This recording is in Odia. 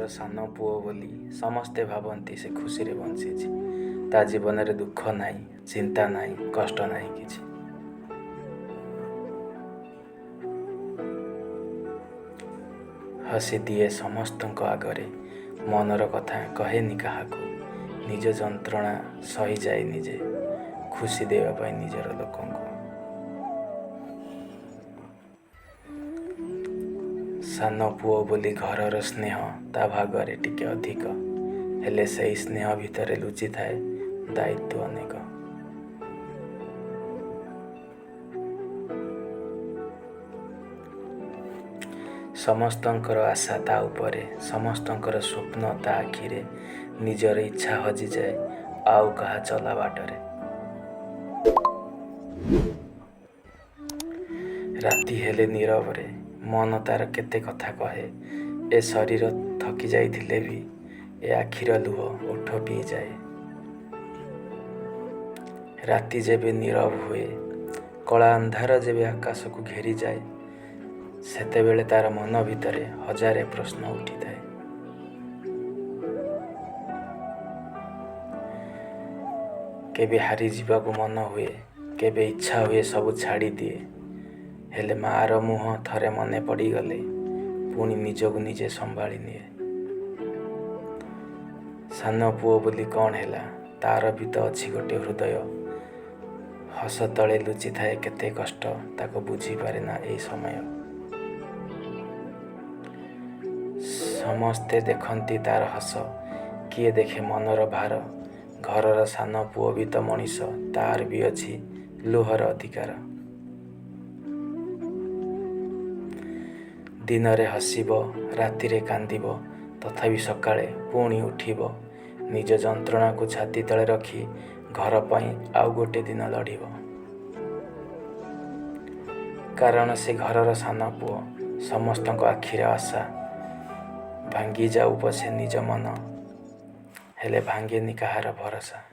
ଘରର ସାନ ପୁଅ ବୋଲି ସମସ୍ତେ ଭାବନ୍ତି ସେ ଖୁସିରେ ବଞ୍ଚିଛି। ତା ଜୀବନରେ ଦୁଃଖ ନାହିଁ, ଚିନ୍ତା ନାହିଁ, କଷ୍ଟ ନାହିଁ କିଛି। ହସି ଦିଏ ସମସ୍ତଙ୍କ ଆଗରେ, ମନର କଥା କହେନି କାହାକୁ। ନିଜ ଯନ୍ତ୍ରଣା ସହିଯାଏ ନିଜେ, ଖୁସି ଦେବା ପାଇଁ ନିଜର ଲୋକଙ୍କୁ। ସାନ ପୁଅ ବୋଲି ଘରର ସ୍ନେହ ତା ଭାଗରେ ଟିକେ ଅଧିକ, ହେଲେ ସେହି ସ୍ନେହ ଭିତରେ ଲୁଚିଥାଏ ଦାୟିତ୍ୱ ଅନେକ। ସମସ୍ତଙ୍କର ଆଶା ତା ଉପରେ, ସମସ୍ତଙ୍କର ସ୍ୱପ୍ନ ତା ଆଖିରେ। ନିଜର ଇଚ୍ଛା ହଜିଯାଏ ଆଉ କାହା ଚଲା ବାଟରେ। ରାତି ହେଲେ ନୀରବରେ ମନ ତାର କେତେ କଥା କହେ। ଏ ଶରୀର ଥକି ଯାଇଥିଲେ ବି ଏ ଆଖିର ଲୁହ ଓଠ ପିଇଯାଏ। ରାତି ଯେବେ ନୀରବ ହୁଏ, କଳା ଅନ୍ଧାର ଯେବେ ଆକାଶକୁ ଘେରିଯାଏ, ସେତେବେଳେ ତାର ମନ ଭିତରେ ହଜାରେ ପ୍ରଶ୍ନ ଉଠିଥାଏ। କେବେ ହାରିଯିବାକୁ ମନ ହୁଏ, କେବେ ଇଚ୍ଛା ହୁଏ ସବୁ ଛାଡ଼ିଦିଏ। ହେଲେ ମାଆର ମୁହଁ ଥରେ ମନେ ପଡ଼ିଗଲେ ପୁଣି ନିଜକୁ ନିଜେ ସମ୍ଭାଳି ନିଏ। ସାନ ପୁଅ ବୋଲି କ'ଣ ହେଲା, ତାର ବି ତ ଅଛି ଗୋଟେ ହୃଦୟ। ହସ ତଳେ ଲୁଚିଥାଏ କେତେ କଷ୍ଟ, ତାକୁ ବୁଝିପାରେ ନା ଏଇ ସମୟ। ସମସ୍ତେ ଦେଖନ୍ତି ତାର ହସ, କିଏ ଦେଖେ ମନର ଭାର। ଘରର ସାନ ପୁଅ ବି ତ ମଣିଷ, ତାର ବି ଅଛି ଲୁହର ଅଧିକାର। ଦିନରେ ହସିବ, ରାତିରେ କାନ୍ଦିବ, ତଥାପି ସକାଳେ ପୁଣି ଉଠିବ। ନିଜ ଯନ୍ତ୍ରଣାକୁ ଛାତି ତଳେ ରଖି ଘର ପାଇଁ ଆଉ ଗୋଟେ ଦିନ ଲଢ଼ିବ। କାରଣ ସେ ଘରର ସାନ ପୁଅ, ସମସ୍ତଙ୍କ ଆଖିର ଆଶା। ଭାଙ୍ଗି ଯାଉ ପଛେ ନିଜ ମନ, ହେଲେ ଭାଙ୍ଗେନି କାହାର ଭରସା।